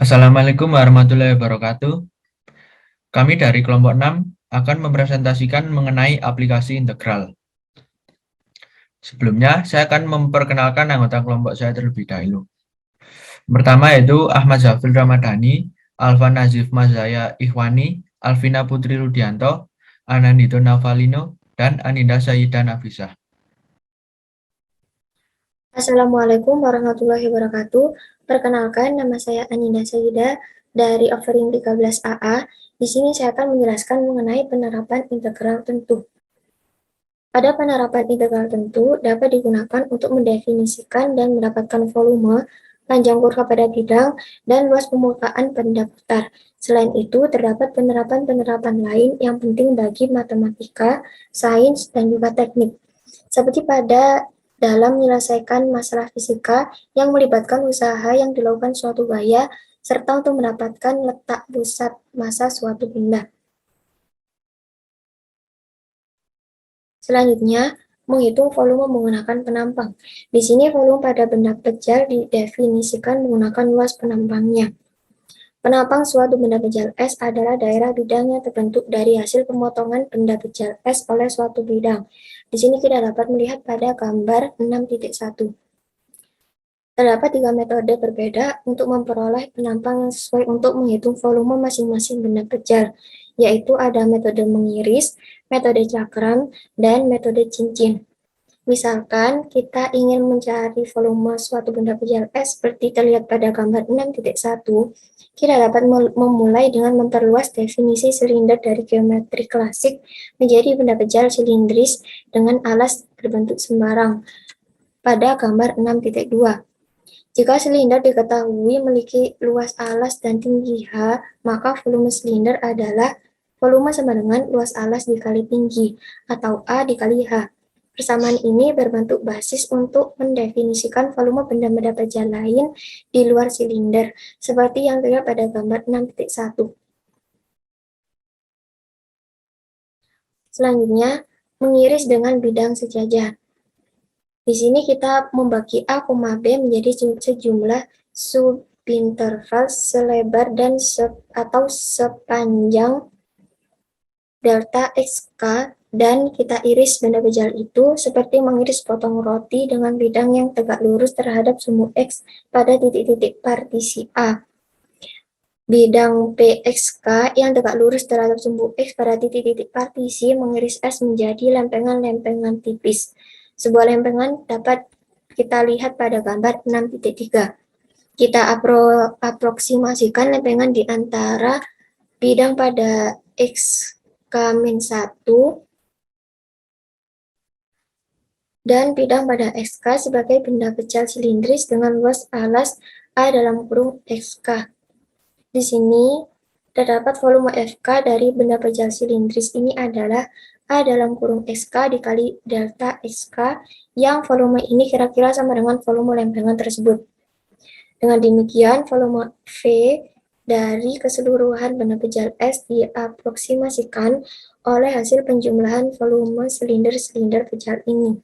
Assalamualaikum warahmatullahi wabarakatuh. Kami dari kelompok 6 akan mempresentasikan mengenai aplikasi integral. Sebelumnya, saya akan memperkenalkan anggota kelompok saya terlebih dahulu. Pertama yaitu Ahmad Zafir Ramadhani, Alfa Nazif Mazaya Ikhwani, Alvina Putri Rudianto, Anandito Navalino, dan Aninda Sayyidah Nafisah. Assalamualaikum warahmatullahi wabarakatuh. Perkenalkan, nama saya Aninda Sayyidah dari Offering 13AA. Di sini saya akan menjelaskan mengenai penerapan integral tentu. Pada penerapan integral tentu dapat digunakan untuk mendefinisikan dan mendapatkan volume, panjang kurva pada bidang, dan luas permukaan benda putar. Selain itu, terdapat penerapan-penerapan lain yang penting bagi matematika, sains, dan juga teknik. Seperti pada dalam menyelesaikan masalah fisika yang melibatkan usaha yang dilakukan suatu gaya, serta untuk mendapatkan letak pusat massa suatu benda. Selanjutnya, menghitung volume menggunakan penampang. Di sini volume pada benda pejal didefinisikan menggunakan luas penampangnya. Penampang suatu benda pejal S adalah daerah bidang yang terbentuk dari hasil pemotongan benda pejal S oleh suatu bidang. Di sini kita dapat melihat pada gambar 6.1. Terdapat 3 metode berbeda untuk memperoleh penampang yang sesuai untuk menghitung volume masing-masing benda pejal, yaitu ada metode mengiris, metode cakram, dan metode cincin. Misalkan kita ingin mencari volume suatu benda pejal S seperti terlihat pada gambar 6.1, kita dapat memulai dengan memperluas definisi silinder dari geometri klasik menjadi benda pejal silindris dengan alas berbentuk sembarang pada gambar 6.2. Jika silinder diketahui memiliki luas alas dan tinggi H, maka volume silinder adalah volume sama dengan luas alas dikali tinggi, atau A dikali H. Persamaan ini berbentuk basis untuk mendefinisikan volume benda-benda pejal lain di luar silinder, seperti yang terlihat pada gambar 6.1. Selanjutnya, mengiris dengan bidang sejajar. Di sini kita membagi A, B menjadi sejumlah subinterval selebar dan atau sepanjang delta XK, dan kita iris benda pejal itu seperti mengiris potong roti dengan bidang yang tegak lurus terhadap sumbu X pada titik-titik partisi A. Bidang PXK yang tegak lurus terhadap sumbu X pada titik-titik partisi mengiris S menjadi lempengan-lempengan tipis. Sebuah lempengan dapat kita lihat pada gambar 6.3. Kita aproksimasikan lempengan di antara bidang pada XK-1 dan bidang pada XK sebagai benda pejal silindris dengan luas alas A dalam kurung XK. Di sini terdapat volume FK dari benda pejal silindris ini adalah A dalam kurung XK dikali delta XK, yang volume ini kira-kira sama dengan volume lempengan tersebut. Dengan demikian, volume V dari keseluruhan benda pejal S diaproksimasikan oleh hasil penjumlahan volume silinder-silinder pejal ini.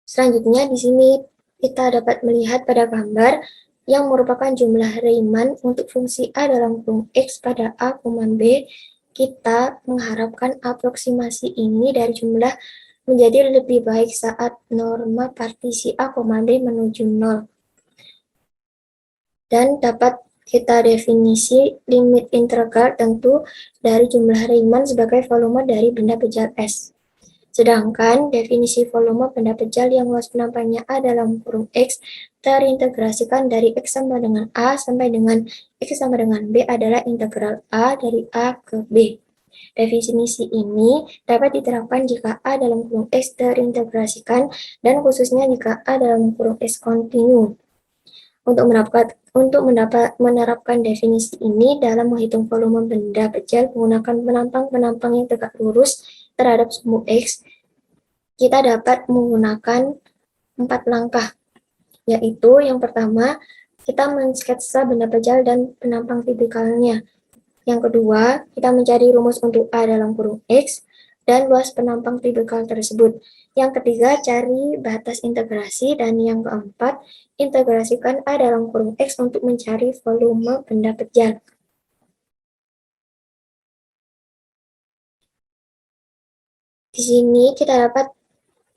Selanjutnya, di sini kita dapat melihat pada gambar yang merupakan jumlah Riemann untuk fungsi A dalam kurung X pada A, B. Kita mengharapkan aproksimasi ini dari jumlah menjadi lebih baik saat norma partisi A, B menuju 0. Dan dapat kita definisi limit integral tentu dari jumlah Riemann sebagai volume dari benda pejal S. Sedangkan definisi volume benda pejal yang luas penampangnya A dalam kurung X terintegrasikan dari X sama dengan A sampai dengan X sama dengan B adalah integral A dari A ke B. Definisi ini dapat diterapkan jika A dalam kurung X terintegrasikan dan khususnya jika A dalam kurung X kontinu. Untuk menerapkan definisi ini dalam menghitung volume benda pejal menggunakan penampang-penampang yang tegak lurus terhadap sumbu X, kita dapat menggunakan 4 langkah, yaitu yang pertama, kita mensketsa benda pejal dan penampang tipikalnya. Yang kedua, kita mencari rumus untuk A dalam kurung X. dan luas penampang tipikal tersebut. Yang ketiga, cari batas integrasi. Dan yang keempat, integrasikan A dalam kurung X untuk mencari volume benda pejal. Di sini kita dapat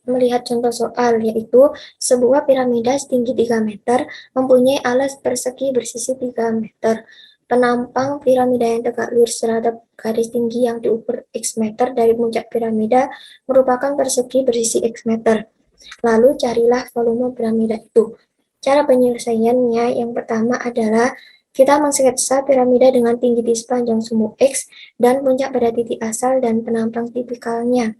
melihat contoh soal, yaitu sebuah piramida setinggi 3 meter mempunyai alas persegi bersisi 3 meter. Penampang piramida yang tegak lurus terhadap garis tinggi yang diukur X meter dari puncak piramida merupakan persegi bersisi X meter. Lalu carilah volume piramida itu. Cara penyelesaiannya yang pertama adalah kita mensketsa piramida dengan tinggi di sepanjang sumbu X dan puncak pada titik asal dan penampang tipikalnya.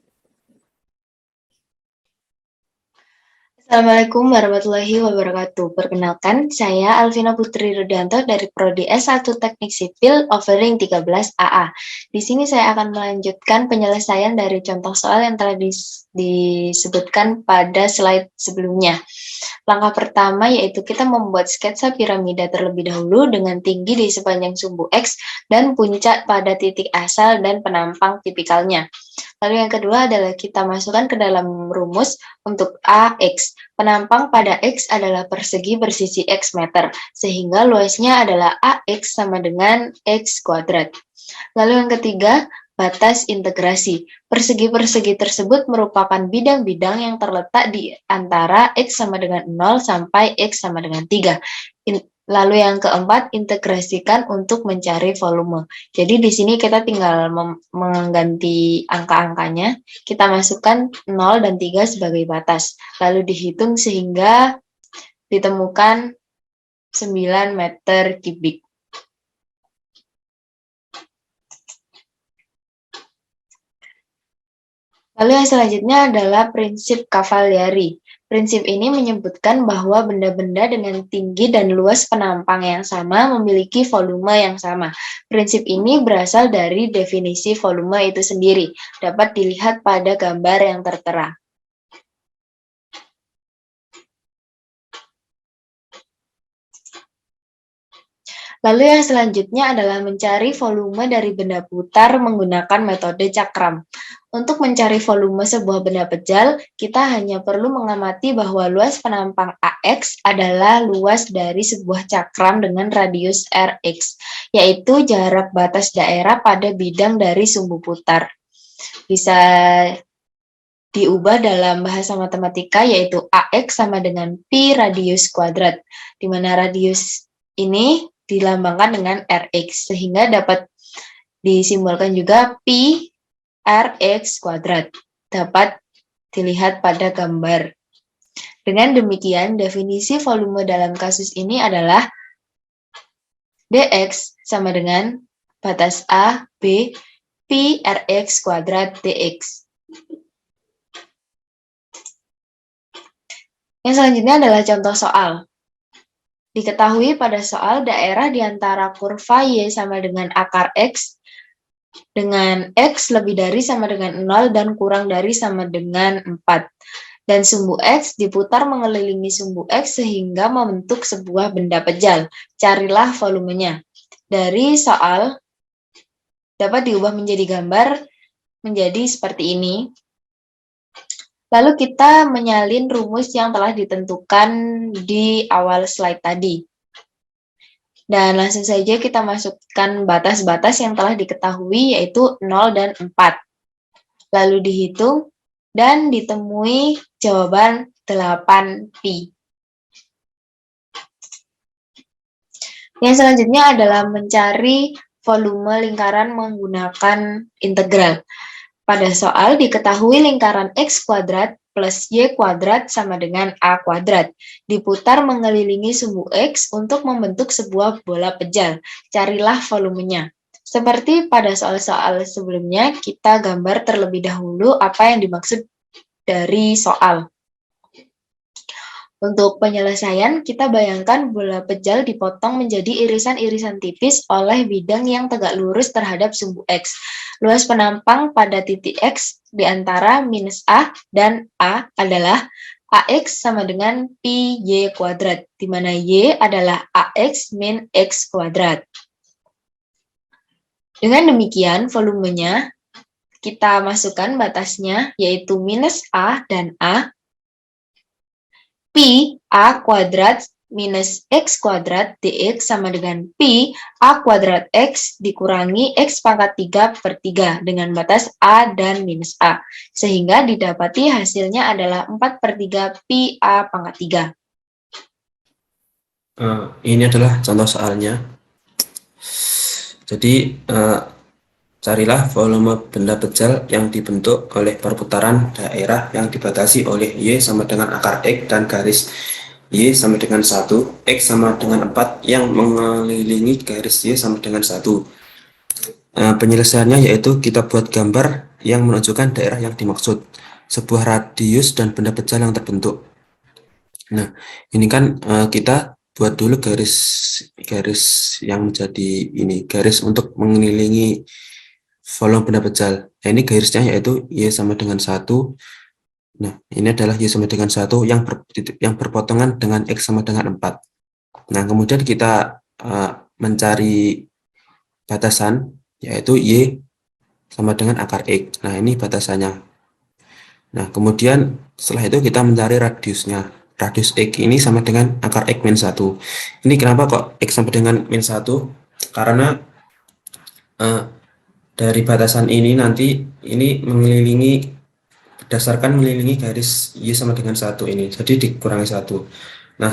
Assalamualaikum warahmatullahi wabarakatuh. Perkenalkan, saya Alvina Putri Rudianto dari Prodi S1 Teknik Sipil Offering 13 AA. Di sini saya akan melanjutkan penyelesaian dari contoh soal yang telah disebutkan pada slide sebelumnya. Langkah pertama yaitu kita membuat sketsa piramida terlebih dahulu dengan tinggi di sepanjang sumbu X dan puncak pada titik asal dan penampang tipikalnya. Lalu yang kedua adalah kita masukkan ke dalam rumus untuk AX. Penampang pada X adalah persegi bersisi X meter, sehingga luasnya adalah AX sama dengan X kuadrat. Lalu yang ketiga, batas integrasi. Persegi-persegi tersebut merupakan bidang-bidang yang terletak di antara X sama dengan 0 sampai X sama dengan 3. Lalu yang keempat, integrasikan untuk mencari volume. Jadi di sini kita tinggal mengganti angka-angkanya. Kita masukkan 0 dan 3 sebagai batas. Lalu dihitung sehingga ditemukan 9 meter kubik. Lalu yang selanjutnya adalah prinsip Cavalieri. Prinsip ini menyebutkan bahwa benda-benda dengan tinggi dan luas penampang yang sama memiliki volume yang sama. Prinsip ini berasal dari definisi volume itu sendiri, dapat dilihat pada gambar yang tertera. Lalu yang selanjutnya adalah mencari volume dari benda putar menggunakan metode cakram. Untuk mencari volume sebuah benda pejal, kita hanya perlu mengamati bahwa luas penampang AX adalah luas dari sebuah cakram dengan radius RX, yaitu jarak batas daerah pada bidang dari sumbu putar. Bisa diubah dalam bahasa matematika, yaitu AX sama dengan pi radius kuadrat, di mana radius ini dilambangkan dengan Rx, sehingga dapat disimbolkan juga pi Rx kuadrat. Dapat dilihat pada gambar. Dengan demikian, definisi volume dalam kasus ini adalah dx sama dengan batas A, B, pi Rx kuadrat dx. Yang selanjutnya adalah contoh soal. Diketahui pada soal daerah di antara kurva Y sama dengan akar X dengan X lebih dari sama dengan 0 dan kurang dari sama dengan 4. Dan sumbu X diputar mengelilingi sumbu X sehingga membentuk sebuah benda pejal. Carilah volumenya. Dari soal dapat diubah menjadi gambar menjadi seperti ini. Lalu kita menyalin rumus yang telah ditentukan di awal slide tadi. Dan langsung saja kita masukkan batas-batas yang telah diketahui yaitu 0 dan 4. Lalu dihitung dan ditemui jawaban 8pi. Yang selanjutnya adalah mencari volume lingkaran menggunakan integral. Pada soal diketahui lingkaran X kuadrat plus Y kuadrat sama dengan A kuadrat. Diputar mengelilingi sumbu X untuk membentuk sebuah bola pejal. Carilah volumenya. Seperti pada soal-soal sebelumnya, kita gambar terlebih dahulu apa yang dimaksud dari soal. Untuk penyelesaian, kita bayangkan bola pejal dipotong menjadi irisan-irisan tipis oleh bidang yang tegak lurus terhadap sumbu X. Luas penampang pada titik X di antara minus A dan A adalah AX sama dengan pi Y kuadrat, di mana Y adalah AX min X kuadrat. Dengan demikian, volumenya kita masukkan batasnya, yaitu minus A dan A. Pi A kuadrat minus X kuadrat dx sama dengan Pi A kuadrat X dikurangi X pangkat 3/3 dengan batas A dan minus A. Sehingga didapati hasilnya adalah 4/3 Pi A pangkat 3. Ini adalah contoh soalnya. Jadi, carilah volume benda bejal yang dibentuk oleh perputaran daerah yang dibatasi oleh Y sama dengan akar X dan garis Y sama dengan 1, X sama dengan 4 yang mengelilingi garis Y sama dengan 1. Penyelesaiannya yaitu kita buat gambar yang menunjukkan daerah yang dimaksud, sebuah radius dan benda bejal yang terbentuk. Nah, ini kan kita buat dulu garis yang menjadi ini, garis untuk mengelilingi volume benda bejal. Nah, ini garisnya yaitu Y sama dengan 1. Nah, ini adalah Y sama dengan 1 yang berpotongan dengan X sama dengan 4. Nah, kemudian kita mencari batasan, yaitu Y sama dengan akar X. Nah, ini batasannya. Nah, kemudian setelah itu kita mencari radiusnya. Radius X ini sama dengan akar X min 1. Ini kenapa kok X sama dengan min 1? Karena dari batasan ini nanti ini berdasarkan mengelilingi garis Y sama dengan 1 ini, jadi dikurangi 1. Nah,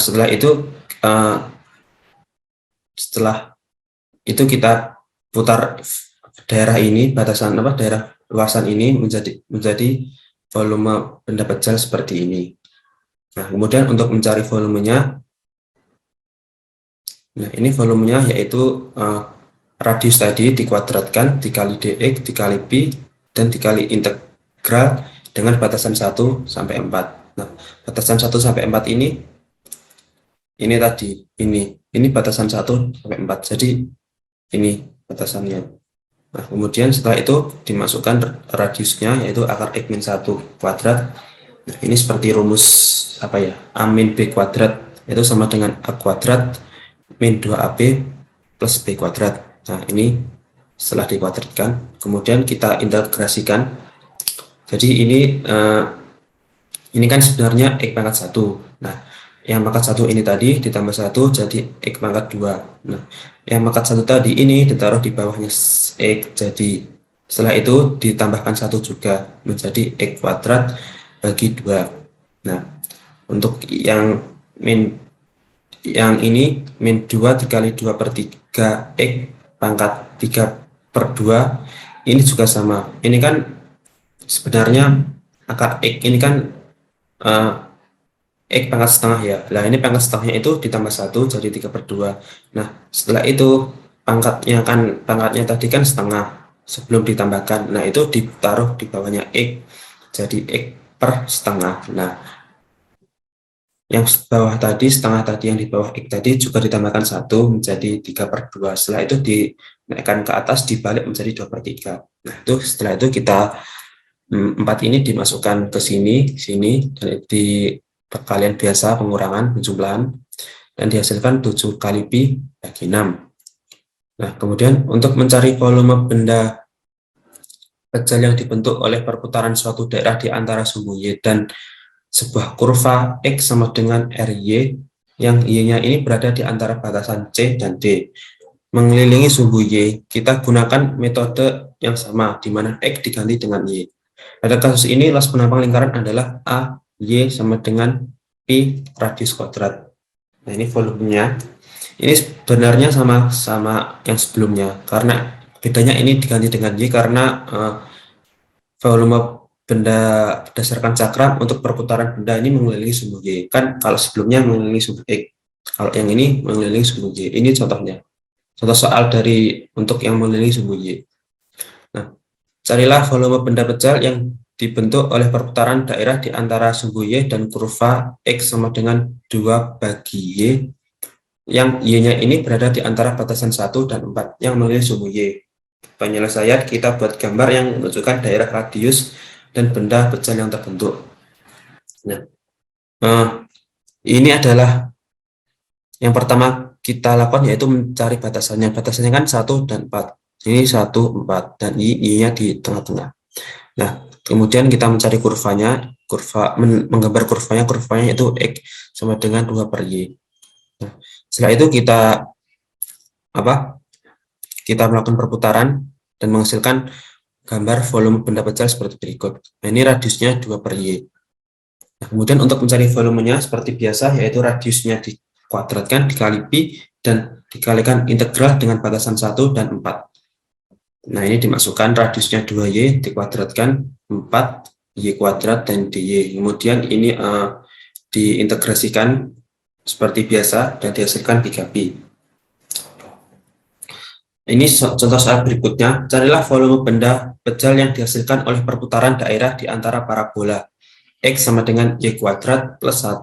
setelah itu kita putar daerah ini, daerah luasan ini menjadi volume benda bejal seperti ini. Nah, kemudian untuk mencari volumenya, nah ini volumenya yaitu radius tadi dikuadratkan dikali dx dikali pi dan dikali integral dengan batasan 1 sampai 4. Nah, batasan 1 sampai 4 ini batasan 1 sampai 4. Jadi ini batasannya. Nah, kemudian setelah itu dimasukkan radiusnya yaitu akar X min 1 kuadrat. Nah, ini seperti rumus A min B kuadrat itu sama dengan A kuadrat min 2AB plus B kuadrat. Nah, ini setelah dikuadratkan, kemudian kita integrasikan. Jadi ini kan sebenarnya X pangkat 1. Nah, yang pangkat 1 ini tadi ditambah 1 jadi X pangkat 2. Nah, yang pangkat 1 tadi ini ditaruh di bawahnya X, jadi setelah itu ditambahkan 1 juga menjadi X kuadrat bagi 2. Nah, untuk yang ini min 2 dikali 2/3 X pangkat 3/2 ini juga sama. Ini kan sebenarnya akar X ini kan X pangkat setengah ya. Nah, ini pangkat setengahnya itu ditambah 1 jadi 3/2. Nah, setelah itu pangkatnya tadi kan setengah sebelum ditambahkan. Nah, itu ditaruh di bawahnya X jadi X per setengah. Nah, yang bawah tadi, setengah tadi yang di bawah X tadi juga ditambahkan 1 menjadi 3/2. Setelah itu dinaikkan ke atas dibalik menjadi 2/3. Nah, itu setelah itu kita 4 ini dimasukkan ke sini dan di perkalian biasa pengurangan penjumlahan dan dihasilkan 7 kali pi bagi 6. Nah, kemudian untuk mencari volume benda bejal yang dibentuk oleh perputaran suatu daerah di antara sumbu Y dan sebuah kurva X sama dengan RY, yang Y-nya ini berada di antara batasan C dan D. Mengelilingi sumbu Y, kita gunakan metode yang sama, di mana X diganti dengan Y. Pada kasus ini, luas penampang lingkaran adalah A, Y sama dengan Pi radius kuadrat. Nah, ini volumenya. Ini sebenarnya sama yang sebelumnya, karena bedanya ini diganti dengan Y karena volume benda berdasarkan cakram untuk perputaran benda ini mengelilingi sumbu Y. Kan kalau sebelumnya mengelilingi sumbu X, kalau yang ini mengelilingi sumbu Y. Ini contohnya. Contoh soal untuk yang mengelilingi sumbu Y. Nah, carilah volume benda bejal yang dibentuk oleh perputaran daerah di antara sumbu Y dan kurva X sama dengan 2 bagi Y, yang Y-nya ini berada di antara batasan 1 dan 4 yang mengelilingi sumbu Y. Penyelesaian kita buat gambar yang menunjukkan daerah radius dan benda bejal yang terbentuk. Nah, ini adalah yang pertama kita lakukan yaitu mencari batasannya. Batasannya kan 1 dan 4. Ini 1, 4 dan Y-nya di tengah-tengah. Nah, kemudian kita mencari kurvanya, menggambar kurvanya itu X sama dengan 2 per Y. Nah, setelah itu kita melakukan perputaran dan menghasilkan gambar volume benda pecah seperti berikut. Nah, ini radiusnya 2 per Y. Nah, kemudian untuk mencari volumenya seperti biasa, yaitu radiusnya dikuadratkan, dikali pi, dan dikalikan integral dengan batasan 1 dan 4. Nah, ini dimasukkan radiusnya 2Y dikuadratkan 4 Y kuadrat dan DY. Kemudian ini diintegrasikan seperti biasa dan dihasilkan 3pi. Ini contoh soal berikutnya. Carilah volume benda pejal yang dihasilkan oleh perputaran daerah di antara parabola X sama dengan Y kuadrat plus 1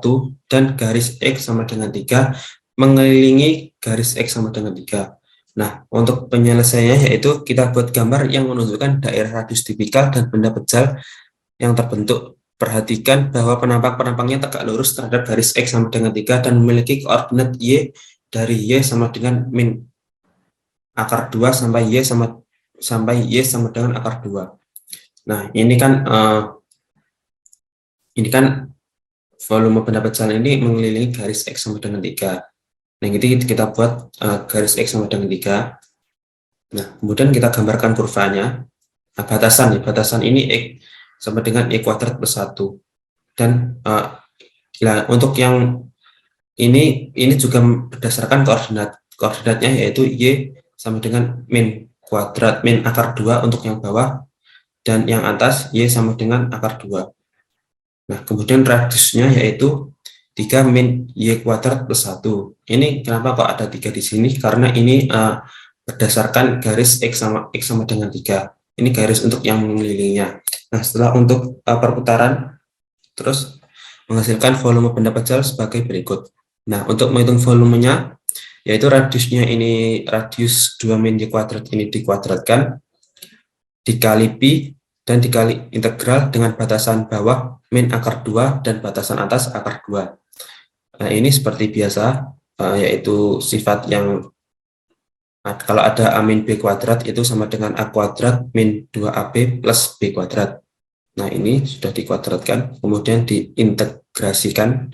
dan garis X sama dengan 3 mengelilingi garis X sama dengan 3. Nah, untuk penyelesaiannya yaitu kita buat gambar yang menunjukkan daerah radius tipikal dan benda pejal yang terbentuk. Perhatikan bahwa penampang-penampangnya tegak lurus terhadap garis X sama dengan 3 dan memiliki koordinat Y dari Y sama dengan min akar 2 sampai Y sama dengan akar 2. Nah, ini kan volume benda pecah ini mengelilingi garis X sama dengan 3. Nah, ini kita buat garis X sama dengan 3. Nah, kemudian kita gambarkan kurvanya. Nah, batasan ini X sama dengan Y kuadrat plus 1. Dan untuk yang ini juga berdasarkan koordinatnya yaitu Y sama dengan min akar 2 untuk yang bawah, dan yang atas Y sama dengan akar 2. Nah, kemudian radiusnya yaitu 3 min Y kuadrat plus 1. Ini kenapa kok ada 3 di sini? Karena ini berdasarkan garis X sama dengan 3. Ini garis untuk yang mengelilingnya. Nah, setelah untuk perputaran, terus menghasilkan volume benda pecah sebagai berikut. Nah, untuk menghitung volumenya, yaitu radiusnya ini, radius 2 min Y kuadrat ini dikuadratkan, dikali pi, dan dikali integral dengan batasan bawah min akar 2 dan batasan atas akar 2. Nah, ini seperti biasa, yaitu sifat yang kalau ada A min B kuadrat itu sama dengan A kuadrat min 2AB plus B kuadrat. Nah, ini sudah dikuadratkan, kemudian diintegrasikan.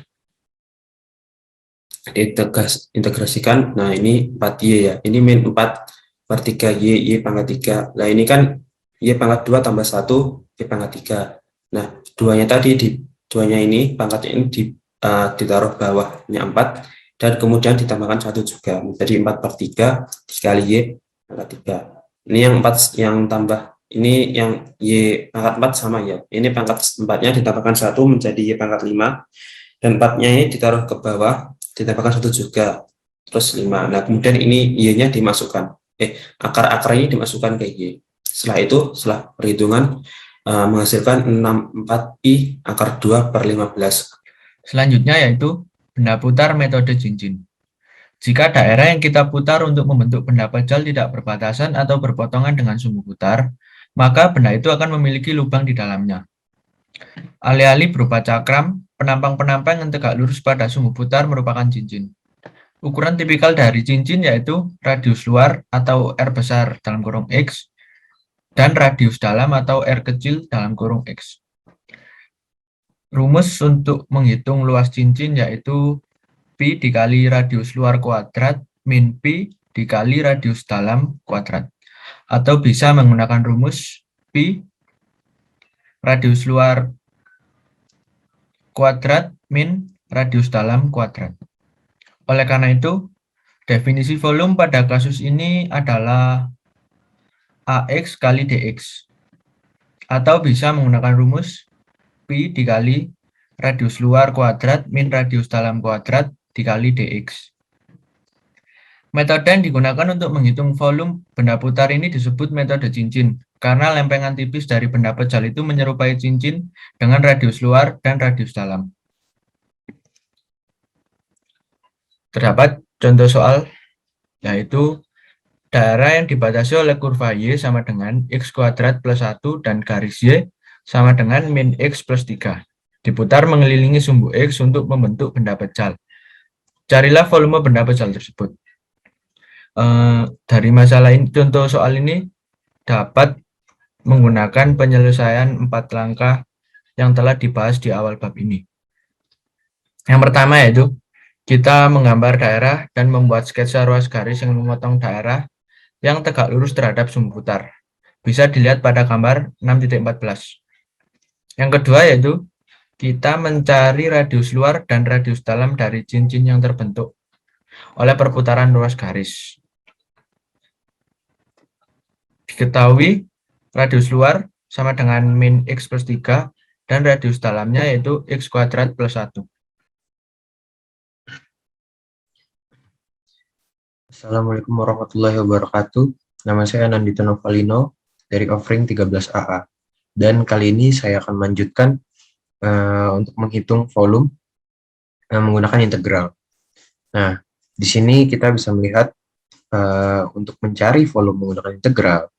Nah, ini 4Y ya, ini min 4 per 3Y, Y pangkat 3. Nah, ini kan Y pangkat 2 tambah 1, Y pangkat 3. Nah, duanya ini, pangkatnya ini ditaruh bawahnya 4, dan kemudian ditambahkan 1 juga, menjadi 4 per 3 dikali Y pangkat 3. Ini yang 4 yang tambah, ini yang Y pangkat 4 sama ya, ini pangkat 4-nya ditambahkan 1 menjadi Y pangkat 5, dan 4-nya ini ditaruh ke bawah, ditambahkan 1 juga, terus 5. Nah, kemudian ini Y-nya dimasukkan, akar-akar ini dimasukkan ke Y. Setelah perhitungan menghasilkan 64I akar 2 per 15. Selanjutnya yaitu benda putar metode cincin. Jika daerah yang kita putar untuk membentuk benda pejal tidak berbatasan atau berpotongan dengan sumbu putar, maka benda itu akan memiliki lubang di dalamnya. Alih-alih berupa cakram, penampang-penampang yang tegak lurus pada sumbu putar merupakan cincin. Ukuran tipikal dari cincin yaitu radius luar atau R besar dalam kurung X, dan radius dalam atau R kecil dalam kurung X. Rumus untuk menghitung luas cincin yaitu pi dikali radius luar kuadrat min pi dikali radius dalam kuadrat. Atau bisa menggunakan rumus pi radius luar kuadrat min radius dalam kuadrat. Oleh karena itu, definisi volume pada kasus ini adalah AX kali DX. Atau bisa menggunakan rumus pi dikali radius luar kuadrat min radius dalam kuadrat dikali dx. Metode yang digunakan untuk menghitung volume benda putar ini disebut metode cincin, karena lempengan tipis dari benda pejal itu menyerupai cincin dengan radius luar dan radius dalam. Terdapat contoh soal, yaitu daerah yang dibatasi oleh kurva Y sama dengan X kuadrat plus 1 dan garis Y sama dengan min X plus 3. Diputar mengelilingi sumbu X untuk membentuk benda pejal. Carilah volume benda pejal tersebut. Dari masalah ini, contoh soal ini dapat menggunakan penyelesaian 4 langkah yang telah dibahas di awal bab ini. Yang pertama yaitu kita menggambar daerah dan membuat sketsa ruas garis yang memotong daerah yang tegak lurus terhadap sumbu putar. Bisa dilihat pada gambar 6.14. Yang kedua yaitu kita mencari radius luar dan radius dalam dari cincin yang terbentuk oleh perputaran ruas garis. Diketahui radius luar sama dengan min X plus 3 dan radius dalamnya yaitu X kuadrat plus 1. Assalamualaikum warahmatullahi wabarakatuh. Nama saya Nandito Novalino dari Offering 13AA. Dan kali ini saya akan melanjutkan untuk menghitung volume menggunakan integral. Nah, di sini kita bisa melihat untuk mencari volume menggunakan integral,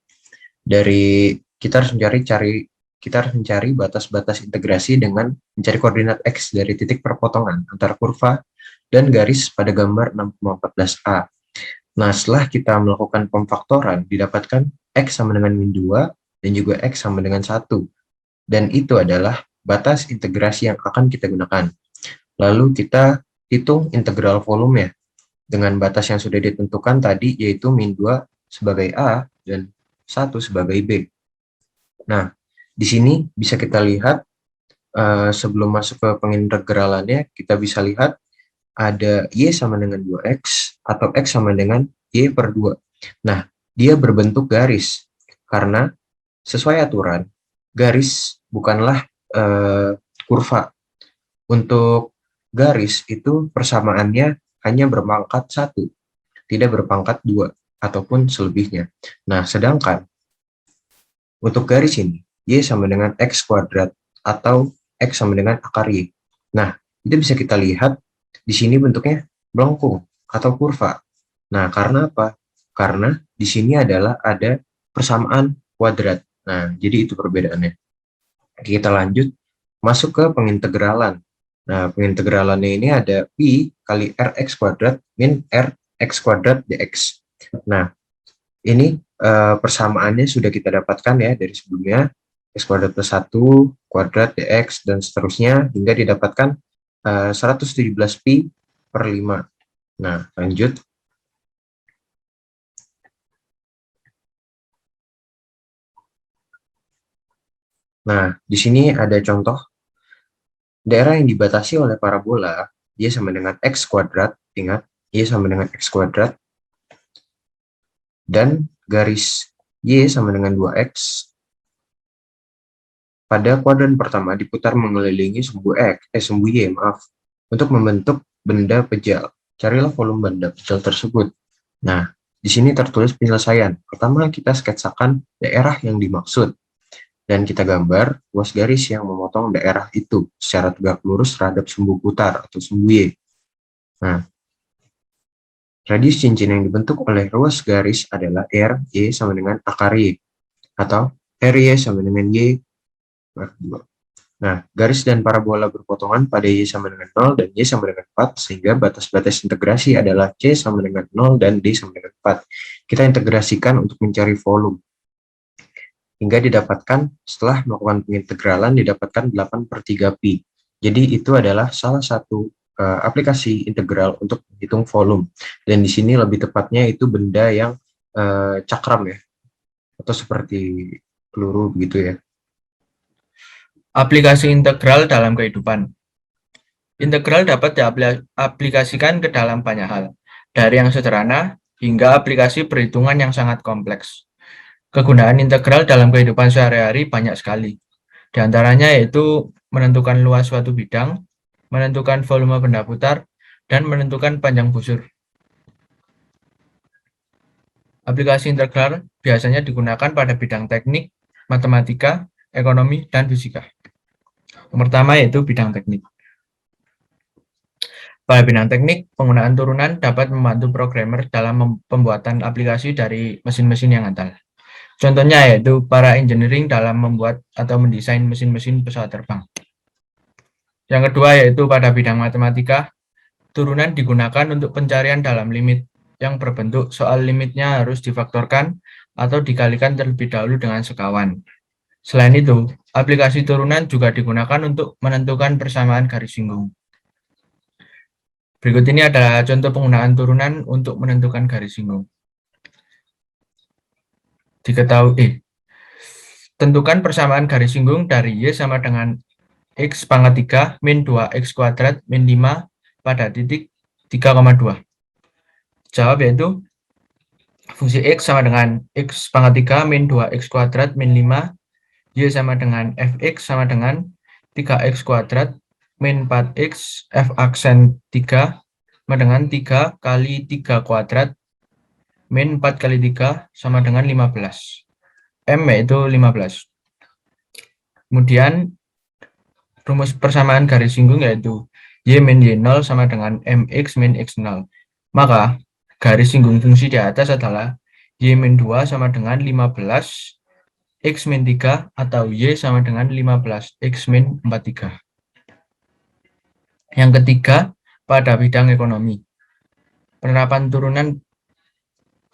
kita harus mencari batas-batas integrasi dengan mencari koordinat X dari titik perpotongan antara kurva dan garis pada gambar 6,14a. Nah, setelah kita melakukan pemfaktoran, didapatkan X sama dengan min 2 dan juga X sama dengan 1. Dan itu adalah batas integrasi yang akan kita gunakan. Lalu kita hitung integral volume ya, dengan batas yang sudah ditentukan tadi, yaitu min 2 sebagai A dan 1 sebagai B. Nah, di sini bisa kita lihat, sebelum masuk ke pengintegralannya, kita bisa lihat ada Y sama dengan 2X, atau X sama dengan Y per 2. Nah, dia berbentuk garis, karena sesuai aturan, garis bukanlah kurva. Untuk garis itu persamaannya hanya berpangkat 1, tidak berpangkat 2, ataupun selebihnya. Nah, sedangkan untuk garis ini, Y sama dengan X kuadrat, atau X sama dengan akar Y. Nah, itu bisa kita lihat, di sini bentuknya melengkung, atau kurva. Nah, karena apa? Karena di sini adalah ada persamaan kuadrat. Nah, jadi itu perbedaannya. Kita lanjut, masuk ke pengintegralan. Nah, pengintegralannya ini ada Pi kali Rx kuadrat min Rx kuadrat dx. Nah, ini persamaannya sudah kita dapatkan ya dari sebelumnya, X kuadrat plus 1 kuadrat dx dan seterusnya hingga didapatkan 117 pi per 5. Nah, lanjut. Nah, di sini ada contoh daerah yang dibatasi oleh parabola, Y sama dengan X kuadrat, ingat, Y sama dengan X kuadrat, dan garis Y sama dengan 2X. Pada kuadran pertama diputar mengelilingi sumbu Y, untuk membentuk benda pejal. Carilah volume benda pejal tersebut. Nah, di sini tertulis penyelesaian. Pertama, kita sketsakan daerah yang dimaksud. Dan kita gambar ruas garis yang memotong daerah itu secara tegak lurus terhadap sumbu putar atau sumbu Y. Nah, radius cincin yang dibentuk oleh ruas garis adalah R, Y sama dengan akar Y, atau RY sama dengan Y per 2. Nah, garis dan parabola berpotongan pada Y sama dengan 0 dan Y sama dengan 4, sehingga batas-batas integrasi adalah C sama dengan 0 dan D sama dengan 4. Kita integrasikan untuk mencari volume. Hingga didapatkan, setelah melakukan pengintegralan, didapatkan 8/3 pi. Jadi itu adalah salah satu aplikasi integral untuk menghitung volume. Dan di sini lebih tepatnya itu benda yang cakram ya, atau seperti peluru begitu ya. Aplikasi integral dalam kehidupan. Integral dapat diaplikasikan ke dalam banyak hal, dari yang sederhana hingga aplikasi perhitungan yang sangat kompleks. Kegunaan integral dalam kehidupan sehari-hari banyak sekali. Di antaranya yaitu menentukan luas suatu bidang, menentukan volume benda putar, dan menentukan panjang busur. Aplikasi integral biasanya digunakan pada bidang teknik, matematika, ekonomi, dan fisika. Yang pertama yaitu bidang teknik. Pada bidang teknik, penggunaan turunan dapat membantu programmer dalam pembuatan aplikasi dari mesin-mesin yang andal. Contohnya yaitu para engineering dalam membuat atau mendesain mesin-mesin pesawat terbang. Yang kedua yaitu pada bidang matematika, turunan digunakan untuk pencarian dalam limit yang berbentuk soal limitnya harus difaktorkan atau dikalikan terlebih dahulu dengan sekawan. Selain itu, aplikasi turunan juga digunakan untuk menentukan persamaan garis singgung. Berikut ini adalah contoh penggunaan turunan untuk menentukan garis singgung. Tentukan persamaan garis singgung dari Y sama dengan X pangkat 3 min 2X kuadrat min 5 pada titik 3,2. Jawab yaitu fungsi X sama dengan X pangkat 3 min 2X kuadrat min 5, Y sama dengan Fx sama dengan 3X kuadrat min 4X F aksen 3 sama dengan 3 kali 3 kuadrat min 4 kali 3 sama dengan 15. M yaitu 15. Kemudian rumus persamaan garis singgung yaitu Y min Y0 sama dengan MX min X0. Maka garis singgung fungsi di atas adalah Y min 2 sama dengan 15 X min 3 atau Y sama dengan 15 X min 43. Yang ketiga, pada bidang ekonomi. Penerapan turunan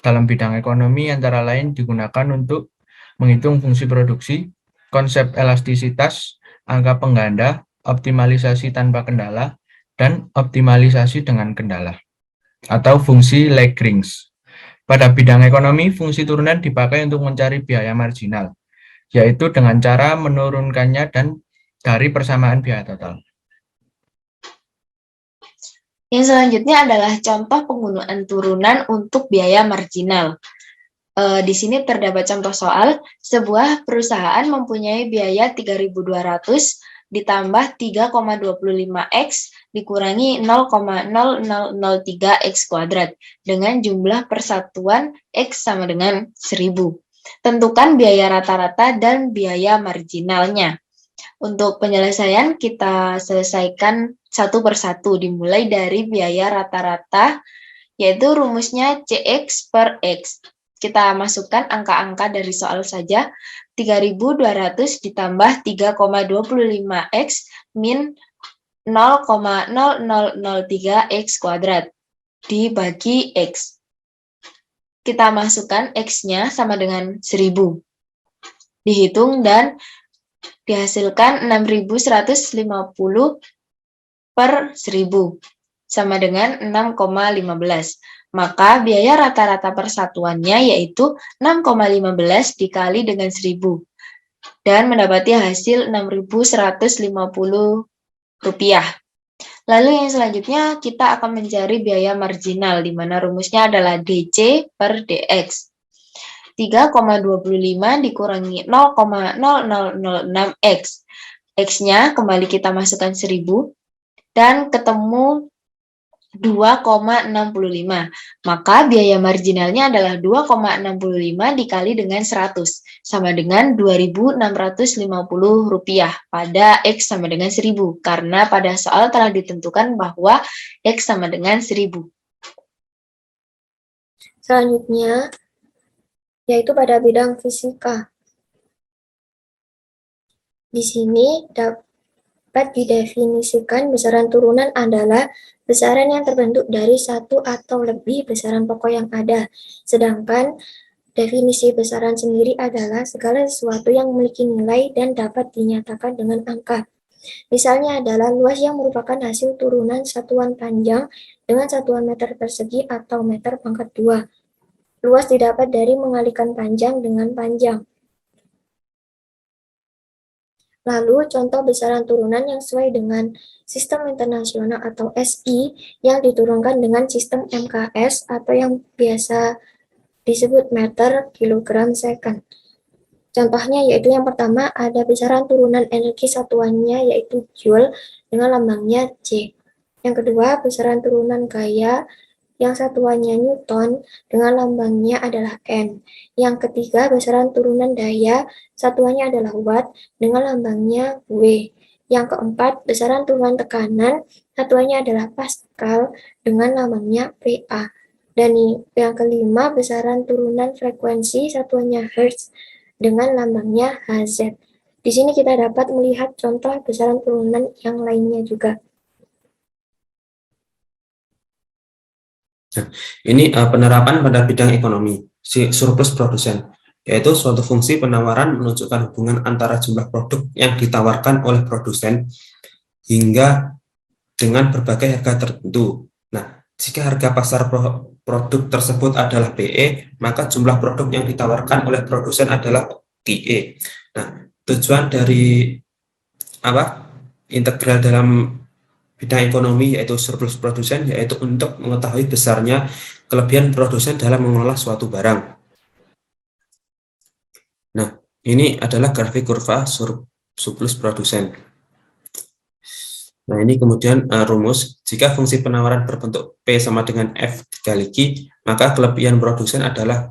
dalam bidang ekonomi antara lain digunakan untuk menghitung fungsi produksi, konsep elastisitas, angka pengganda, optimalisasi tanpa kendala, dan optimalisasi dengan kendala, atau fungsi Lagrange. Pada bidang ekonomi, fungsi turunan dipakai untuk mencari biaya marginal, yaitu dengan cara menurunkannya dari persamaan biaya total. Yang selanjutnya adalah contoh penggunaan turunan untuk biaya marginal. Di sini terdapat contoh soal, sebuah perusahaan mempunyai biaya 3.200 ditambah 3,25X dikurangi 0,0003X kuadrat dengan jumlah persatuan X sama dengan 1.000. Tentukan biaya rata-rata dan biaya marginalnya. Untuk penyelesaian kita selesaikan satu persatu, dimulai dari biaya rata-rata, yaitu rumusnya CX per X. Kita masukkan angka-angka dari soal saja, 3.200 ditambah 3,25X min 0,0003X kuadrat dibagi X. Kita masukkan X-nya sama dengan 1.000. Dihitung dan dihasilkan 6.150 per 1.000 sama dengan 6,15. Maka biaya rata-rata persatuannya yaitu 6,15 dikali dengan 1.000 dan mendapati hasil 6.150 rupiah. Lalu yang selanjutnya kita akan mencari biaya marginal di mana rumusnya adalah DC per DX. 3,25 dikurangi 0,0006X. X-nya kembali kita masukkan 1.000 dan ketemu 2,65. Maka biaya marginalnya adalah 2,65 dikali dengan 100 sama dengan 2.650 rupiah pada X sama dengan 1.000 karena pada soal telah ditentukan bahwa X sama dengan 1.000. Selanjutnya, yaitu pada bidang fisika. Di sini dapat didefinisikan besaran turunan adalah besaran yang terbentuk dari satu atau lebih besaran pokok yang ada. Sedangkan definisi besaran sendiri adalah segala sesuatu yang memiliki nilai dan dapat dinyatakan dengan angka. Misalnya adalah luas yang merupakan hasil turunan satuan panjang dengan satuan meter persegi atau meter pangkat 2. Luas didapat dari mengalikan panjang dengan panjang. Lalu, contoh besaran turunan yang sesuai dengan sistem internasional atau SI yang diturunkan dengan sistem MKS atau yang biasa disebut meter, kilogram, second. Contohnya yaitu yang pertama ada besaran turunan energi satuannya yaitu Joule dengan lambangnya J. Yang kedua, besaran turunan gaya yang satuannya Newton dengan lambangnya adalah N. Yang ketiga, besaran turunan daya satuannya adalah Watt dengan lambangnya W. Yang keempat, besaran turunan tekanan satuannya adalah Pascal dengan lambangnya PA. Dan yang kelima, besaran turunan frekuensi satuannya Hertz dengan lambangnya Hz. Di sini kita dapat melihat contoh besaran turunan yang lainnya juga. Ini penerapan pada bidang ekonomi, surplus produsen. yaitu suatu fungsi penawaran menunjukkan hubungan antara jumlah produk yang ditawarkan oleh produsen hingga dengan berbagai harga tertentu. Nah, jika harga pasar produk tersebut adalah PE, maka jumlah produk yang ditawarkan oleh produsen adalah QE. Nah, tujuan dari integral dalam bidang ekonomi yaitu surplus produsen, yaitu untuk mengetahui besarnya kelebihan produsen dalam mengolah suatu barang. Nah, ini adalah grafik kurva surplus produsen. Nah, ini kemudian rumus, jika fungsi penawaran berbentuk P sama dengan F dikali Q, maka kelebihan produsen adalah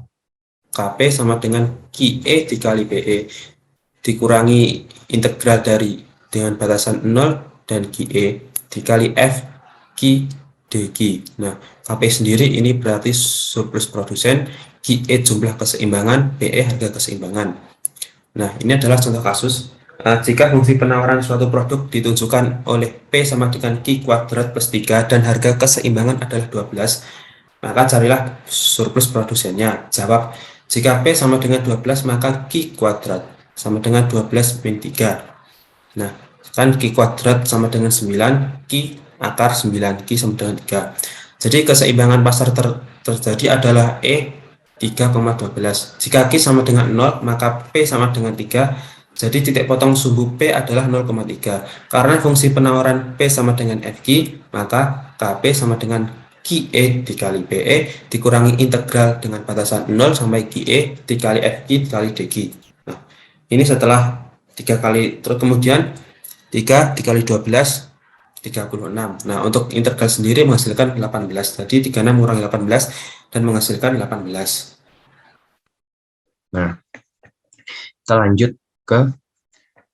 KP sama dengan QE dikali PE, dikurangi integral dari dengan batasan 0 dan QE dikali F Q dQ. Nah, KP sendiri ini berarti surplus produsen, QE jumlah keseimbangan, PE harga keseimbangan. Nah, ini adalah contoh kasus. Jika fungsi penawaran suatu produk ditunjukkan oleh P sama dengan Q kuadrat plus 3 dan harga keseimbangan adalah 12, maka carilah surplus produsennya. Jawab, jika P sama dengan 12, maka Q kuadrat sama dengan 12 min 3. Nah, kan Q kuadrat sama dengan 9, Q akar 9, Q sama dengan 3. Jadi keseimbangan pasar terjadi adalah E 3,12. Jika Q sama dengan 0, maka P sama dengan 3. Jadi titik potong sumbu P adalah 0,3. Karena fungsi penawaran P sama dengan FQ, maka KP sama dengan QE dikali PE dikurangi integral dengan batasan 0 sampai QE dikali FQ dikali DQ. Nah, ini setelah 3 kali, terus kemudian 3 dikali 12, 36. Nah, untuk integral sendiri menghasilkan 18. Jadi 36 mengurangi 18 dan menghasilkan 18. Nah, kita lanjut ke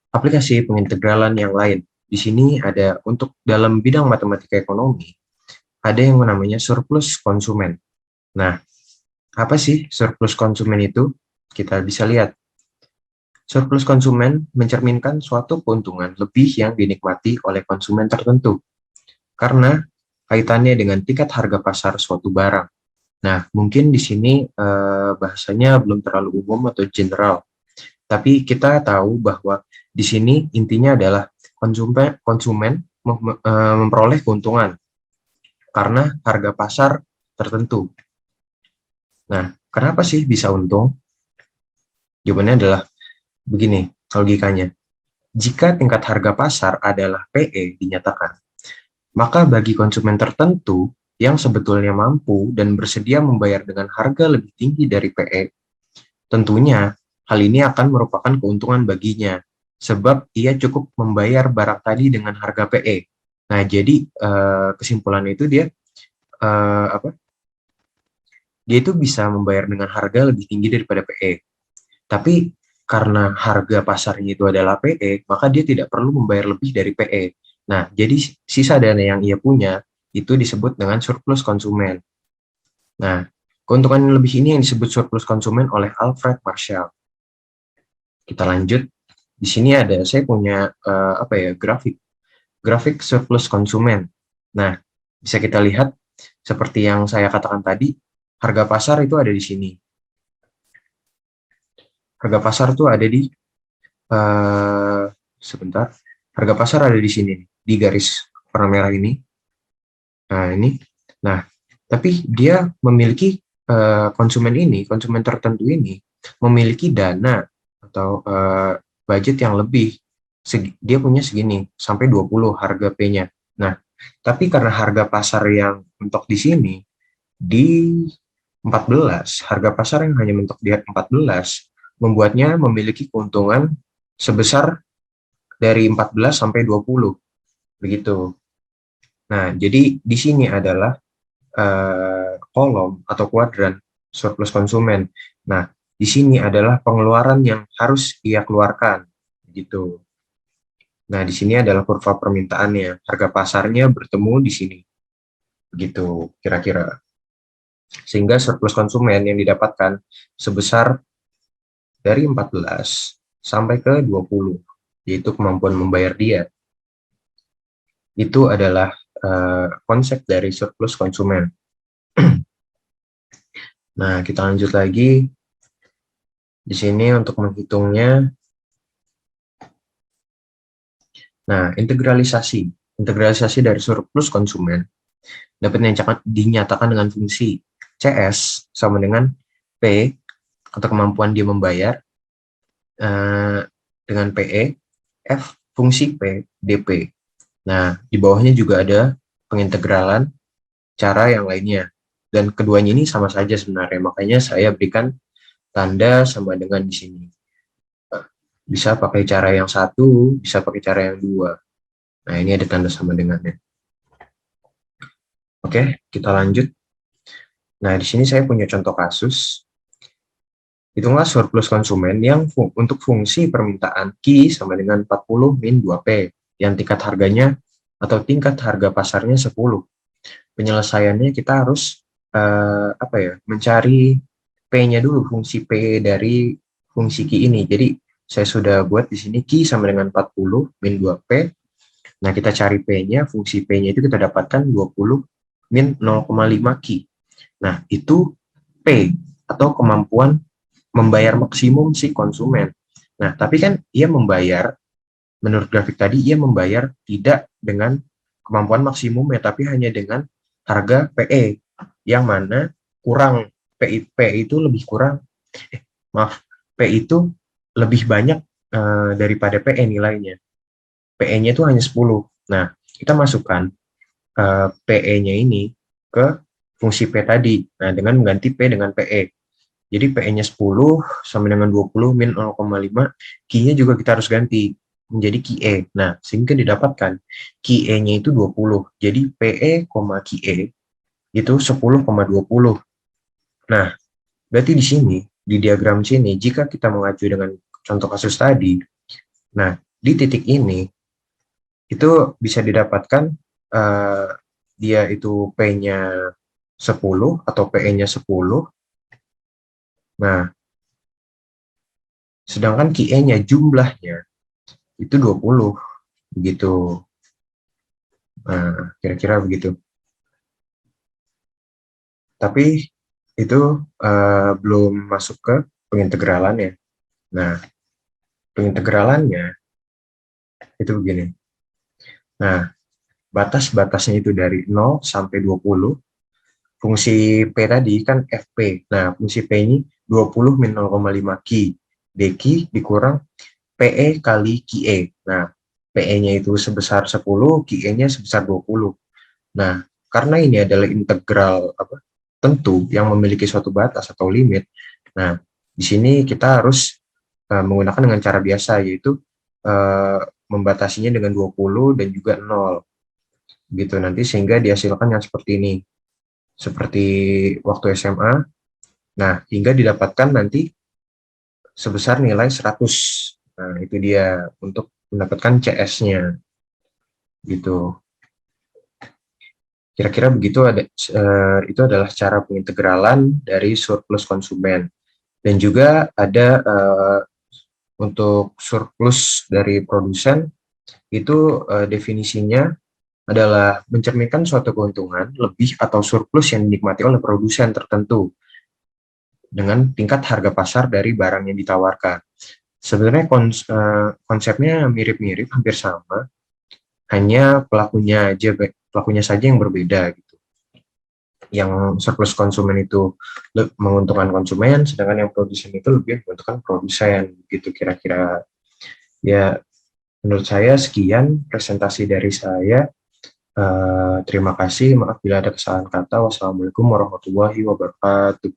aplikasi pengintegralan yang lain. Di sini ada untuk dalam bidang matematika ekonomi, ada yang namanya surplus konsumen. Nah, apa sih surplus konsumen itu? Kita bisa lihat. Surplus konsumen mencerminkan suatu keuntungan lebih yang dinikmati oleh konsumen tertentu, karena kaitannya dengan tingkat harga pasar suatu barang. Nah, mungkin di sini bahasanya belum terlalu umum atau general, tapi kita tahu bahwa di sini intinya adalah konsumen memperoleh keuntungan karena harga pasar tertentu. Nah, kenapa sih bisa untung? Jawabannya adalah begini logikanya. Jika tingkat harga pasar adalah PE dinyatakan, maka bagi konsumen tertentu yang sebetulnya mampu dan bersedia membayar dengan harga lebih tinggi dari PE, tentunya hal ini akan merupakan keuntungan baginya, sebab ia cukup membayar barang tadi dengan harga PE. Nah, jadi kesimpulannya itu dia dia itu bisa membayar dengan harga lebih tinggi daripada PE. Tapi karena harga pasarnya itu adalah PE, maka dia tidak perlu membayar lebih dari PE. Nah, jadi sisa dana yang ia punya itu disebut dengan surplus konsumen. Nah, keuntungan lebih ini yang disebut surplus konsumen oleh Alfred Marshall. Kita lanjut. Di sini ada, saya punya grafik surplus konsumen. Nah, bisa kita lihat seperti yang saya katakan tadi, harga pasar itu ada di sini. Harga pasar itu ada di sebentar. Harga pasar ada di sini, di garis warna merah ini. Nah, ini. Nah, tapi dia memiliki konsumen tertentu ini memiliki dana atau budget yang lebih. Dia punya segini sampai 20 harga P-nya. Nah, tapi karena harga pasar yang mentok di sini di 14, harga pasar yang hanya mentok di 14 membuatnya memiliki keuntungan sebesar dari 14 sampai 20. Begitu. Nah, jadi di sini adalah kolom atau kuadran surplus konsumen. Nah, di sini adalah pengeluaran yang harus ia keluarkan. Gitu. Nah, di sini adalah kurva permintaannya. Harga pasarnya bertemu di sini. Begitu, kira-kira. Sehingga surplus konsumen yang didapatkan sebesar dari 14 sampai ke 20, yaitu kemampuan membayar dia. Itu adalah konsep dari surplus konsumen. Nah, kita lanjut lagi. Di sini untuk menghitungnya, nah integralisasi. Integralisasi dari surplus konsumen dapat dinyatakan dengan fungsi CS sama dengan P atau kemampuan dia membayar dengan PE, F fungsi P, DP. Nah, di bawahnya juga ada pengintegralan cara yang lainnya. Dan keduanya ini sama saja sebenarnya, makanya saya berikan tanda sama dengan di sini. Bisa pakai cara yang satu, bisa pakai cara yang dua. Nah, ini ada tanda sama dengannya. Oke, kita lanjut. Nah, di sini saya punya contoh kasus. Hitunglah surplus konsumen yang untuk fungsi permintaan Q sama dengan 40 min 2P, yang tingkat harganya atau tingkat harga pasarnya 10. Penyelesaiannya kita harus mencari P-nya dulu, fungsi P dari fungsi Q ini. Jadi saya sudah buat di sini Q sama dengan 40 min 2P. Nah, kita cari P-nya, fungsi P-nya itu kita dapatkan 20 min 0,5 Q. Nah, itu P atau kemampuan membayar maksimum si konsumen. Nah, tapi kan ia membayar, menurut grafik tadi, ia membayar tidak dengan kemampuan maksimumnya, tapi hanya dengan harga PE, yang mana kurang P itu lebih kurang, P itu lebih banyak daripada PE nilainya. PE-nya itu hanya 10. Nah, kita masukkan PE-nya ini ke fungsi P tadi, nah dengan mengganti P dengan PE. Jadi PE-nya 10 sama dengan 20 min 0,5, Q-nya juga kita harus ganti menjadi QE. Nah, sehingga didapatkan QE-nya itu 20. Jadi PE, QE itu 10,20. Nah, berarti di sini, di diagram sini, jika kita mengacu dengan contoh kasus tadi, nah, di titik ini, itu bisa didapatkan dia itu P-nya 10 atau PE-nya 10. Nah, sedangkan QE-nya jumlahnya itu 20, begitu. Nah, kira-kira begitu. Tapi itu belum masuk ke pengintegralannya. Nah, pengintegralannya itu begini. Nah, batas-batasnya itu dari 0 sampai 20. Fungsi P tadi kan FP. Nah, fungsi P ini 20 min 0,5 Q. DQ dikurang PE kali QE. Nah, PE-nya itu sebesar 10, QE-nya sebesar 20. Nah, karena ini adalah integral tentu yang memiliki suatu batas atau limit. Nah, di sini kita harus menggunakan dengan cara biasa, yaitu membatasinya dengan 20 dan juga 0. Gitu nanti sehingga dihasilkan yang seperti ini. Seperti waktu SMA. Nah, hingga didapatkan nanti sebesar nilai 100. Nah, itu dia untuk mendapatkan CS-nya. Gitu. Kira-kira begitu itu adalah cara pengintegralan dari surplus konsumen. Dan juga ada untuk surplus dari produsen, itu definisinya adalah mencerminkan suatu keuntungan lebih atau surplus yang dinikmati oleh produsen tertentu dengan tingkat harga pasar dari barang yang ditawarkan. Sebenarnya konsepnya mirip-mirip, hampir sama, hanya pelakunya saja yang berbeda gitu. Yang surplus konsumen itu menguntungkan konsumen, sedangkan yang produsen itu lebih menguntungkan produsen gitu kira-kira. Ya, menurut saya sekian presentasi dari saya. Terima kasih, maaf bila ada kesalahan kata. Wassalamualaikum warahmatullahi wabarakatuh.